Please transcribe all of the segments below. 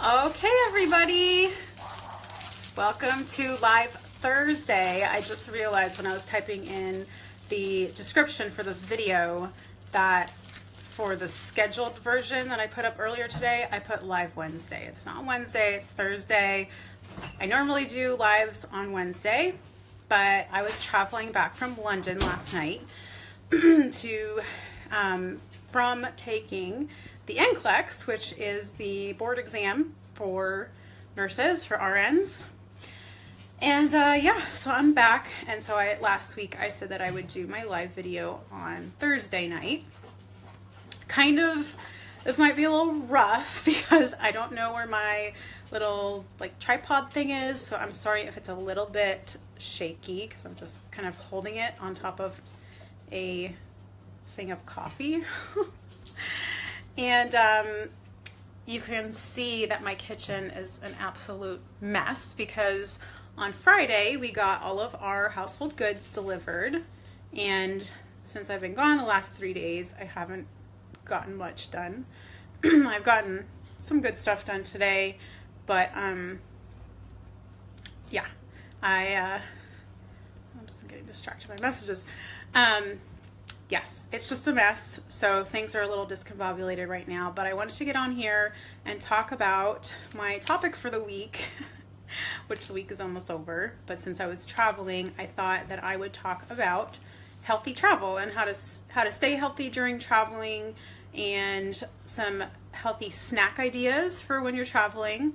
Okay, everybody, welcome to Live Thursday. I just realized when I was typing in the description for this video that for the scheduled version that I put up earlier today, I put Live Wednesday. It's not Wednesday, it's Thursday. I normally do lives on Wednesday, but I was traveling back from London last night from taking the NCLEX, which is the board exam for nurses, for RNs. And so I'm back. And so last week I said that I would do my live video on Thursday night. This might be a little rough because I don't know where my little tripod thing is. So I'm sorry if it's a little bit shaky because I'm just kind of holding it on top of a thing of coffee. And you can see that my kitchen is an absolute mess because on Friday we got all of our household goods delivered, and since I've been gone the last 3 days, I haven't gotten much done. I've gotten some good stuff done today, but I'm just getting distracted by messages. Yes, it's just a mess, so things are a little discombobulated right now, but I wanted to get on here and talk about my topic for the week, which the week is almost over, but since I was traveling, I thought that I would talk about healthy travel and how to stay healthy during traveling, and some healthy snack ideas for when you're traveling.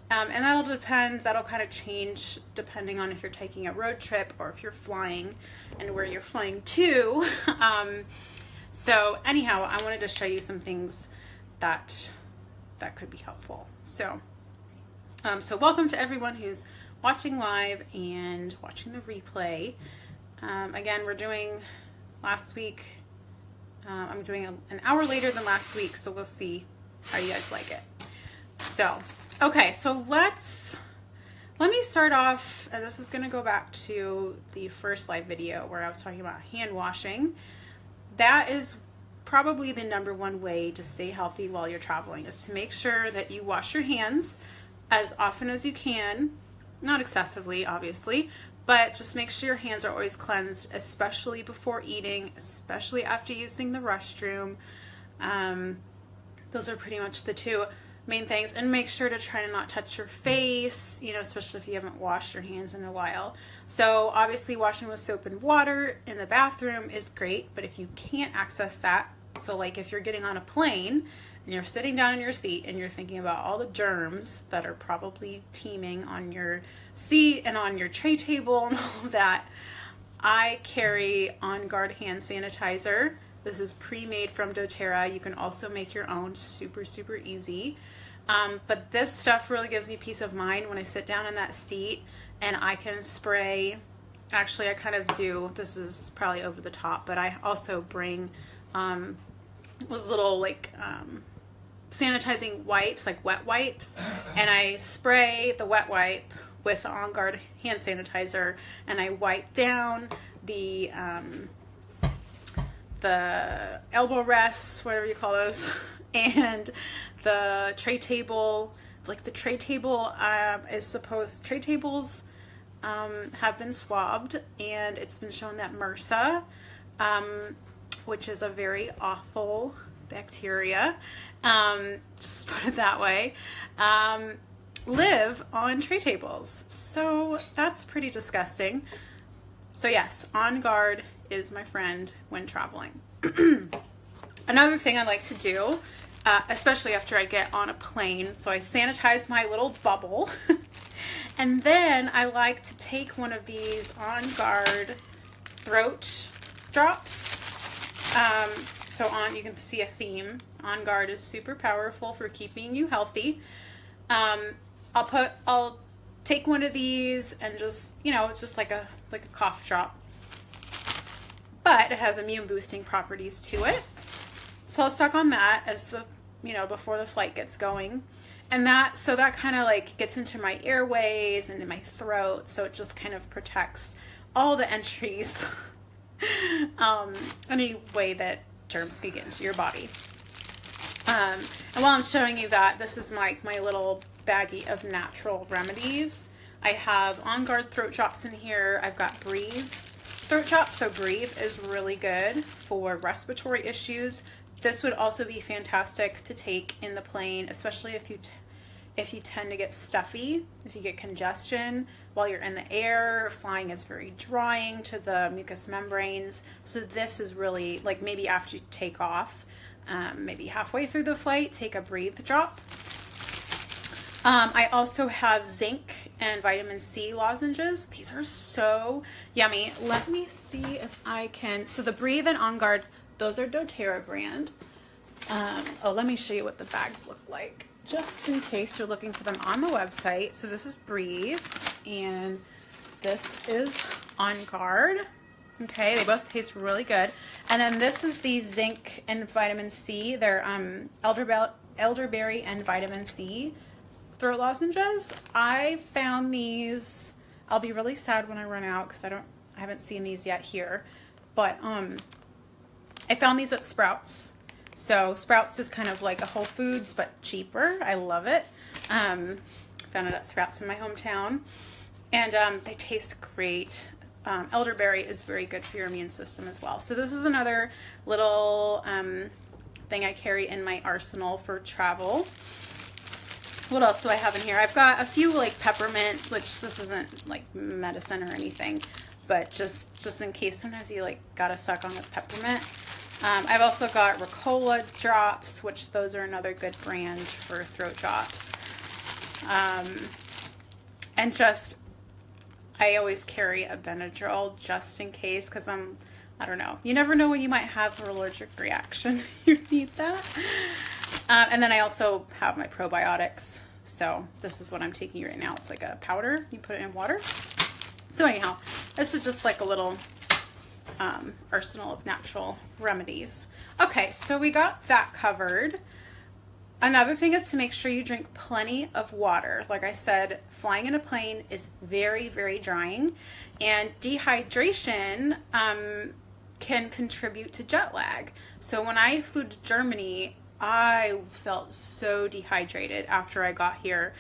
And that'll kind of change depending on if you're taking a road trip or if you're flying and where you're flying to. So anyhow, I wanted to show you some things that could be helpful. So welcome to everyone who's watching live and watching the replay. Again, we're doing last week. I'm doing an hour later than last week, so we'll see how you guys like it. Okay, so let me start off, and this is going to go back to the first live video where I was talking about hand washing. That is probably the number one way to stay healthy while you're traveling, is to make sure that you wash your hands as often as you can, not excessively, obviously, but just make sure your hands are always cleansed, especially before eating, especially after using the restroom. Those are pretty much the two main things, and make sure to try to not touch your face, especially if you haven't washed your hands in a while. So obviously washing with soap and water in the bathroom is great, but if you can't access that, so like if you're getting on a plane and you're sitting down in your seat and you're thinking about all the germs that are probably teeming on your seat and on your tray table and all of that, I carry On Guard hand sanitizer. This is pre-made from doTERRA. You can also make your own, super, super easy. But this stuff really gives me peace of mind when I sit down in that seat and I can spray. Actually, I kind of do. This is probably over the top, but I also bring those little sanitizing wipes, like wet wipes, and I spray the wet wipe with On Guard hand sanitizer, and I wipe down the elbow rests, whatever you call those, and the tray table. The tray table tray tables have been swabbed, and it's been shown that MRSA, which is a very awful bacteria, just put it that way, live on tray tables. So that's pretty disgusting. So yes, On Guard is my friend when traveling. Another thing I like to do, especially after I get on a plane, so I sanitize my little bubble, and then I like to take one of these On Guard throat drops. You can see a theme. On Guard is super powerful for keeping you healthy. I'll take one of these and just, it's just like a cough drop, but it has immune boosting properties to it. So I'll suck on that as before the flight gets going. And that kind of gets into my airways and in my throat. So it just kind of protects all the entries, any way that germs can get into your body. And while I'm showing you that, this is my little baggie of natural remedies. I have On Guard throat drops in here. I've got Breathe throat drops. So Breathe is really good for respiratory issues. This would also be fantastic to take in the plane, especially if you tend to get stuffy, if you get congestion while you're in the air. Flying is very drying to the mucous membranes. So this is really, like, maybe after you take off, maybe halfway through the flight, take a Breathe drop. I also have zinc and vitamin C lozenges. These are so yummy. Let me see if I can. So the Breathe and On Guard, those are doTERRA brand. Let me show you what the bags look like, just in case you're looking for them on the website. So this is Breathe, and this is On Guard. Okay, they both taste really good. And then this is the zinc and vitamin C. They're elderberry and vitamin C throat lozenges. I found these. I'll be really sad when I run out because I haven't seen these yet here. But I found these at Sprouts. So Sprouts is kind of like a Whole Foods but cheaper. I love it. Found it at Sprouts in my hometown, and they taste great. Elderberry is very good for your immune system as well. So this is another little thing I carry in my arsenal for travel. What else do I have in here? I've got a few, like, peppermint, which this isn't like medicine or anything, but just in case sometimes you like gotta suck on with peppermint. I've also got Ricola drops, which those are another good brand for throat drops. And just, I always carry a Benadryl just in case, because I don't know. You never know when you might have an allergic reaction. You need that. And then I also have my probiotics. So this is what I'm taking right now. It's like a powder. You put it in water. So anyhow, this is just like a little arsenal of natural remedies. Okay, so we got that covered. Another thing is to make sure you drink plenty of water. Like I said, flying in a plane is very, very drying, and dehydration can contribute to jet lag. So when I flew to Germany, I felt so dehydrated after I got here.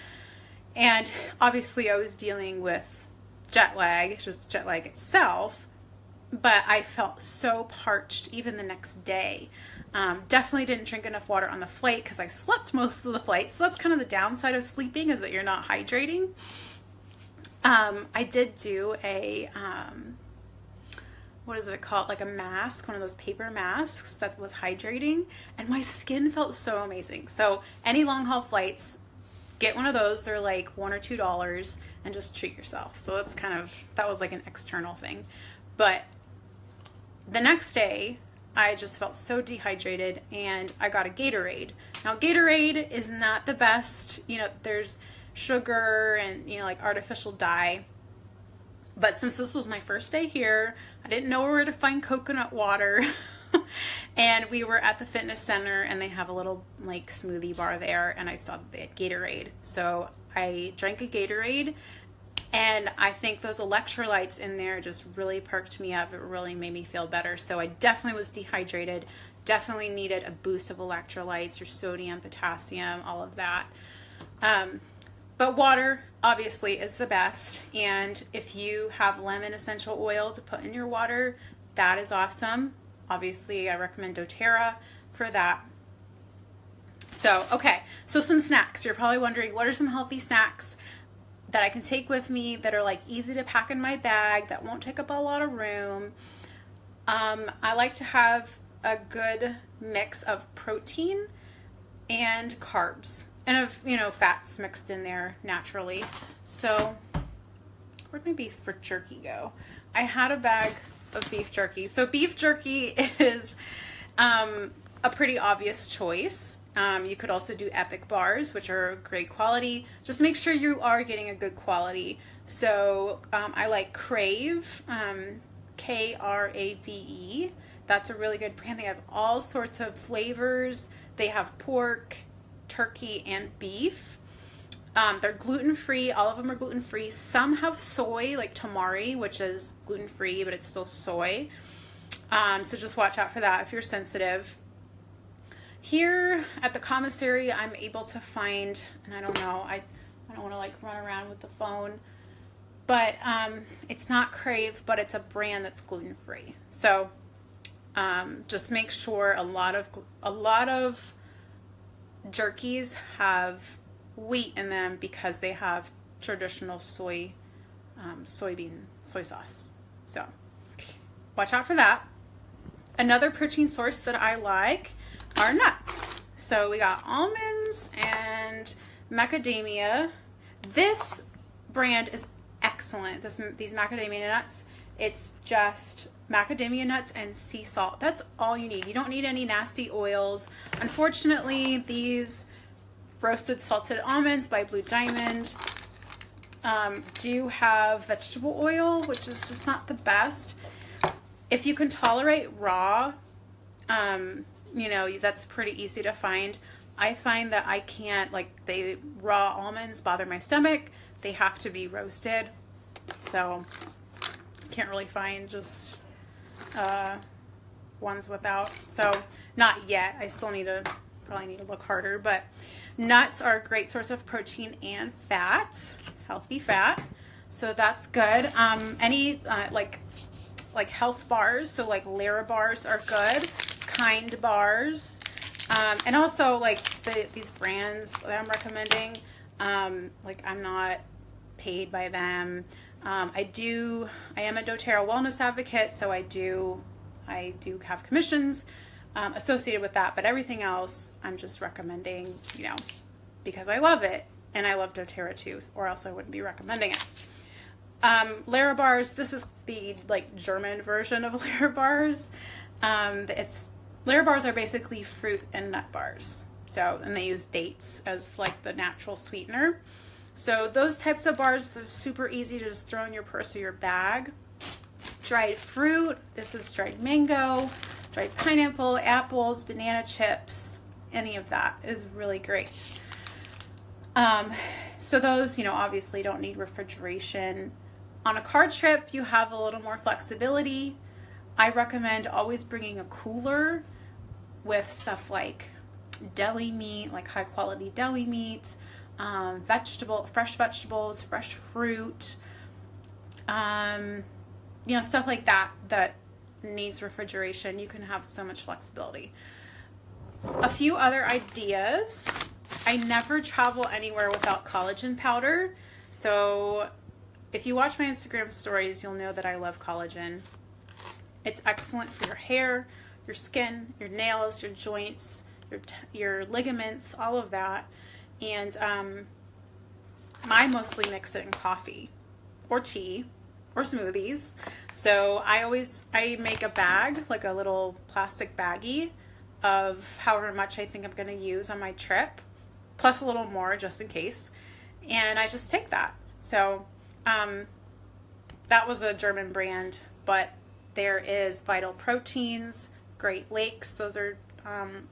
And obviously I was dealing with jet lag, just jet lag itself, but I felt so parched even the next day. Definitely didn't drink enough water on the flight because I slept most of the flight. So that's kind of the downside of sleeping, is that you're not hydrating. I did do a, what is it called? Like a mask, one of those paper masks that was hydrating, and my skin felt so amazing. So any long haul flights, get one of those. They're like $1 or $2 and just treat yourself. So that's that was like an external thing. But the next day, I just felt so dehydrated, and I got a Gatorade. Now, Gatorade is not the best. You know, there's sugar and, you know, like artificial dye. But since this was my first day here, I didn't know where to find coconut water. And we were at the fitness center, and they have a little like smoothie bar there, and I saw that they had Gatorade. So I drank a Gatorade, and I think those electrolytes in there just really perked me up. It really made me feel better. So I definitely was dehydrated, definitely needed a boost of electrolytes, your sodium, potassium, all of that. But water obviously is the best. And if you have lemon essential oil to put in your water, that is awesome. Obviously, I recommend doTERRA for that. So, okay. So some snacks. You're probably wondering, what are some healthy snacks that I can take with me that are like easy to pack in my bag, that won't take up a lot of room? I like to have a good mix of protein and carbs, and of, you know, fats mixed in there naturally. So where'd my beef jerky go? I had a bag of beef jerky. So beef jerky is a pretty obvious choice. You could also do Epic bars, which are great quality. Just make sure you are getting a good quality. So I like Crave, Krave. That's a really good brand. They have all sorts of flavors. They have pork, turkey, and beef. They're gluten-free. All of them are gluten-free. Some have soy, like Tamari, which is gluten-free, but it's still soy. So just watch out for that if you're sensitive. here at the commissary, I'm able to find, and I don't know, I don't want to like run around with the phone, but it's not Crave, but it's a brand that's gluten-free. So just make sure a lot of jerkies have wheat in them because they have traditional soy sauce. So watch out for that. Another protein source that I like are nuts. So we got almonds and macadamia. This brand is excellent. These macadamia nuts, it's just macadamia nuts and sea salt. That's all you need. You don't need any nasty oils. Unfortunately, these roasted salted almonds by Blue Diamond do have vegetable oil, which is just not the best. If you can tolerate raw, you know, that's pretty easy to find. I find that I can't, like, raw almonds bother my stomach. They have to be roasted. So can't really find just ones without. So not yet. I still probably need to look harder, but nuts are a great source of protein and fat, healthy fat. So that's good. Any like health bars, so like Lara bars are good, Kind bars, and also like these brands that I'm recommending, like I'm not paid by them. I am a doTERRA wellness advocate, so I do have commissions associated with that, but everything else I'm just recommending, you know, because I love it and I love doTERRA too, or else I wouldn't be recommending it. Lara bars, this is the like German version of Lara bars. Lara bars are basically fruit and nut bars. So, and they use dates as like the natural sweetener. So those types of bars are super easy to just throw in your purse or your bag. Dried fruit, this is dried mango, dried pineapple, apples, banana chips, any of that is really great. So those, you know, obviously don't need refrigeration. On a car trip, you have a little more flexibility. I recommend always bringing a cooler with stuff like deli meat, like high quality deli meat, fresh vegetables, fresh fruit, you know, stuff like that needs refrigeration. You can have so much flexibility. A few other ideas. I never travel anywhere without collagen powder. So if you watch my Instagram stories, you'll know that I love collagen. It's excellent for your hair, your skin, your nails, your joints, your ligaments, all of that. And I mostly mix it in coffee or tea or smoothies. So I make a bag, like a little plastic baggie of however much I think I'm going to use on my trip, plus a little more just in case. And I just take that. So that was a German brand, but there is Vital Proteins, Great Lakes. Those are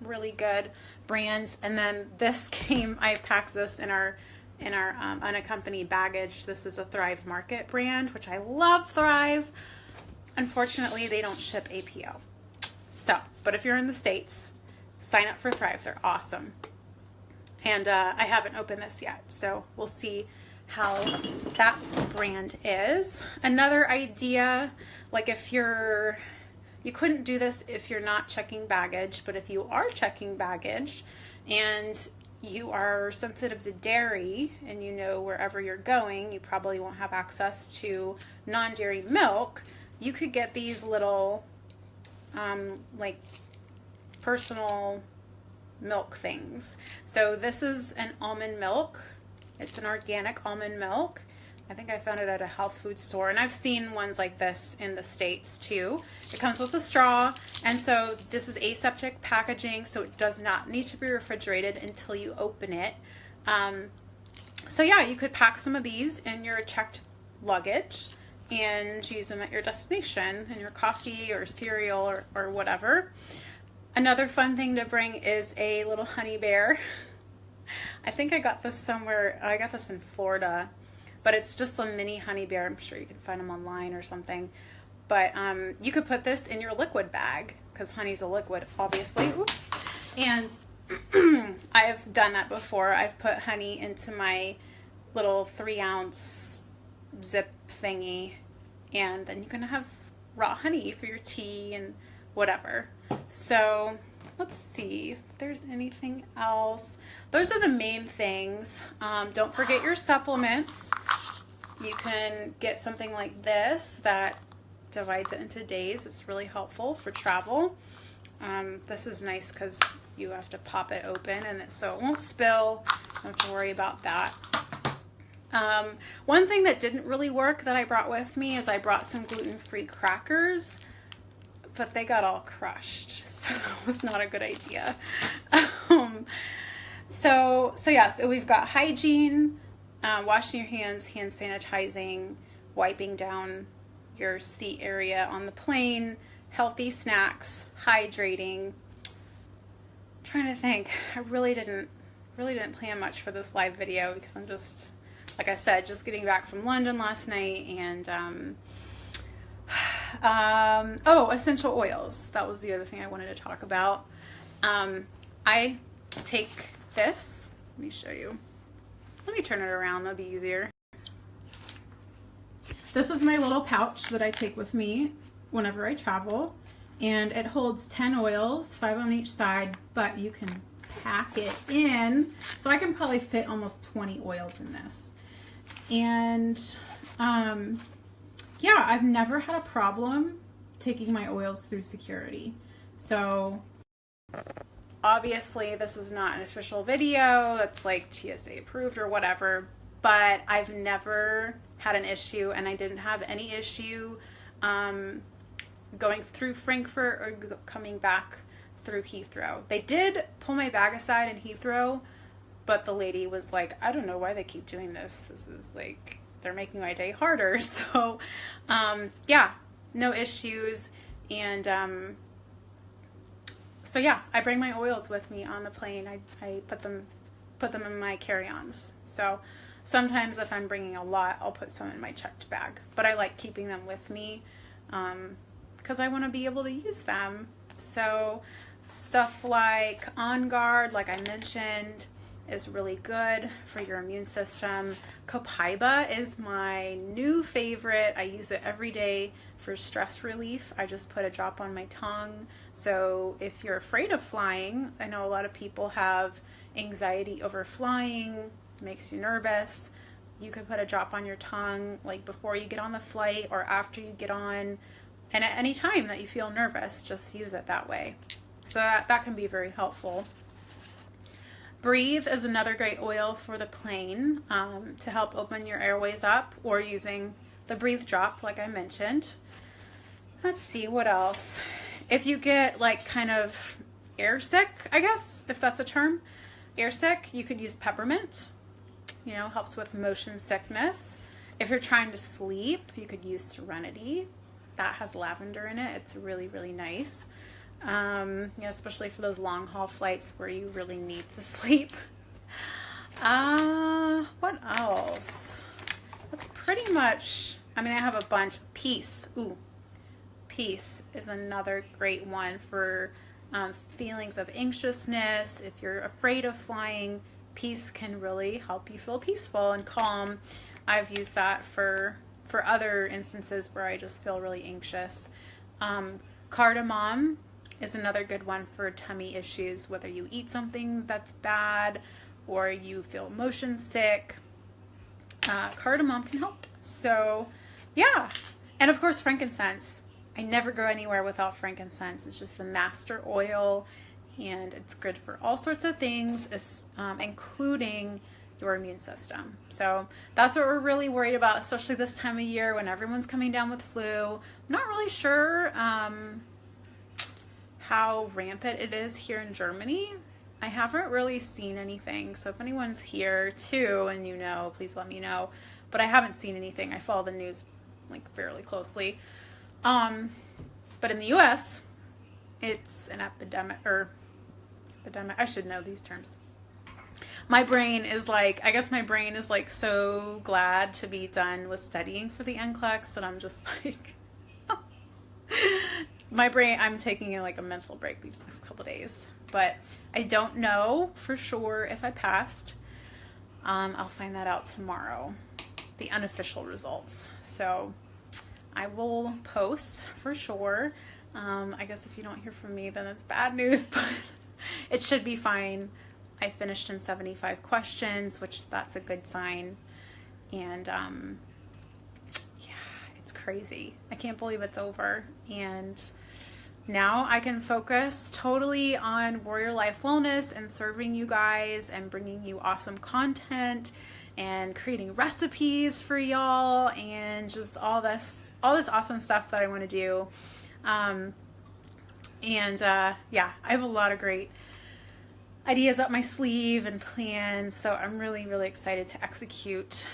really good brands. And then I packed this in our unaccompanied baggage. This is a Thrive Market brand, which I love Thrive. Unfortunately, they don't ship APO. So, but if you're in the States, sign up for Thrive. They're awesome. And I haven't opened this yet, so we'll see how that brand is. Another idea, like you couldn't do this if you're not checking baggage, but if you are checking baggage and you are sensitive to dairy and you know wherever you're going, you probably won't have access to non-dairy milk, you could get these little like personal milk things. So this is an almond milk. It's an organic almond milk. I think I found it at a health food store, and I've seen ones like this in the States too. It comes with a straw, and so this is aseptic packaging, so it does not need to be refrigerated until you open it. So yeah, you could pack some of these in your checked luggage and use them at your destination in your coffee or cereal or whatever. Another fun thing to bring is a little honey bear. I think I got this somewhere. I got this in Florida, but it's just a mini honey bear. I'm sure you can find them online or something. But you could put this in your liquid bag because honey's a liquid, obviously. Ooh. And I've done that before. I've put honey into my little 3-ounce zip thingy, and then you can have raw honey for your tea and whatever. So let's see if there's anything else. Those are the main things. Don't forget your supplements. You can get something like this that divides it into days. It's really helpful for travel. This is nice because you have to pop it open and so it won't spill. Don't have to worry about that. One thing that didn't really work that I brought with me is I brought some gluten-free crackers, but they got all crushed, so that was not a good idea. So we've got hygiene, washing your hands, hand sanitizing, wiping down your seat area on the plane, healthy snacks, hydrating. I'm trying to think. I really didn't plan much for this live video because I'm just, like I said, just getting back from London last night. And essential oils. That was the other thing I wanted to talk about. I take this. Let me show you. Let me turn it around. That'll be easier. This is my little pouch that I take with me whenever I travel, and it holds 10 oils, 5 on each side, but you can pack it in, so I can probably fit almost 20 oils in this. And yeah, I've never had a problem taking my oils through security. So obviously this is not an official video that's like TSA approved or whatever, but I've never had an issue, and I didn't have any issue going through Frankfurt or coming back through Heathrow. They did pull my bag aside in Heathrow, but the lady was like, I don't know why they keep doing this. This is like, they're making my day harder. So yeah, no issues. And so yeah, I bring my oils with me on the plane. I put them in my carry-ons. So sometimes if I'm bringing a lot, I'll put some in my checked bag, but I like keeping them with me because I want to be able to use them. So stuff like On Guard, like I mentioned, is really good for your immune system. Copaiba is my new favorite. I use it every day for stress relief. I just put a drop on my tongue. So if you're afraid of flying, I know a lot of people have anxiety over flying, makes you nervous. You could put a drop on your tongue like before you get on the flight or after you get on, and at any time that you feel nervous, just use it that way. So that can be very helpful. Breathe is another great oil for the plane to help open your airways up, or using the Breathe drop like I mentioned. Let's see what else. If you get like kind of air sick, I guess, if that's a term, air sick, you could use peppermint. You know, helps with motion sickness. If you're trying to sleep, you could use Serenity. That has lavender in it. It's really, really nice. Yeah, especially for those long haul flights where you really need to sleep. What else? That's pretty much, I mean, I have a bunch. Peace. Ooh, Peace is another great one for feelings of anxiousness. If you're afraid of flying, Peace can really help you feel peaceful and calm. I've used that for other instances where I just feel really anxious. Cardamom is another good one for tummy issues, whether you eat something that's bad or you feel motion sick. Cardamom can help. So yeah, and of course frankincense. I never go anywhere without frankincense. It's just the master oil, and it's good for all sorts of things, including your immune system. So that's what we're really worried about, especially this time of year when everyone's coming down with flu. I'm not really sure how rampant it is here in Germany. I haven't really seen anything. So if anyone's here too and you know, please let me know. But I haven't seen anything. I follow the news like fairly closely. But in the US, it's an epidemic. I should know these terms. My brain is like, I guess my brain is like so glad to be done with studying for the NCLEX that I'm just like my brain, I'm taking like a mental break these next couple of days, but I don't know for sure if I passed. I'll find that out tomorrow, the unofficial results. So I will post for sure. I guess if you don't hear from me, then it's bad news, but it should be fine. I finished in 75 questions, which that's a good sign. And yeah, it's crazy. I can't believe it's over. And now I can focus totally on Warrior Life Wellness and serving you guys and bringing you awesome content and creating recipes for y'all and just all this awesome stuff that I want to do. Yeah, I have a lot of great ideas up my sleeve and plans, so I'm really, really excited to execute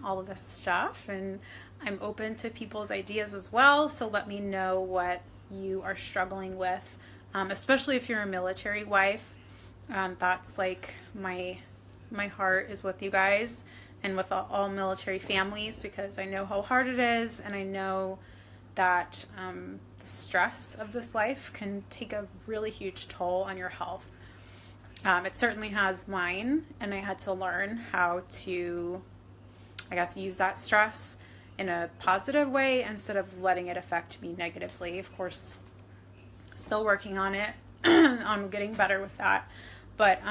all of this stuff, and I'm open to people's ideas as well, so let me know what you are struggling with, especially if you're a military wife. That's like my heart is with you guys and with all military families, because I know how hard it is, and I know that the stress of this life can take a really huge toll on your health. It certainly has mine, and I had to learn how to, I guess, use that stress in a positive way instead of letting it affect me negatively. Of course, still working on it. I'm getting better with that. But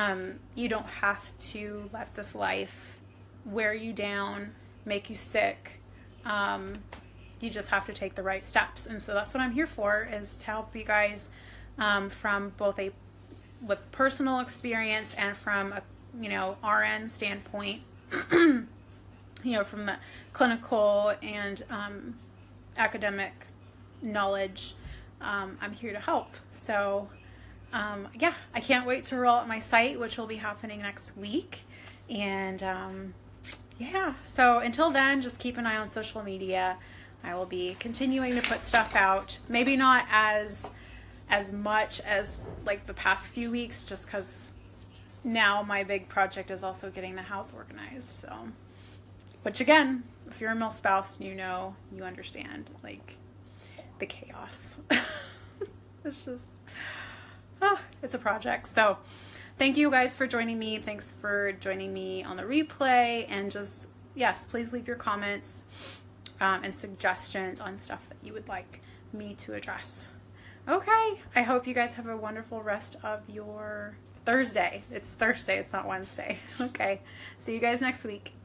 you don't have to let this life wear you down, make you sick. You just have to take the right steps. And so that's what I'm here for, is to help you guys from both with personal experience and from a RN standpoint, from the clinical and academic knowledge. I'm here to help. So yeah, I can't wait to roll out my site, which will be happening next week. And yeah, so until then, just keep an eye on social media. I will be continuing to put stuff out, maybe not as much as like the past few weeks, just because now my big project is also getting the house organized. So, which again, if you're a mil spouse, you understand like the chaos. It's just, it's a project. So thank you guys for joining me. Thanks for joining me on the replay, and just, yes, please leave your comments and suggestions on stuff that you would like me to address. Okay, I hope you guys have a wonderful rest of your Thursday. It's Thursday, it's not Wednesday. Okay, see you guys next week.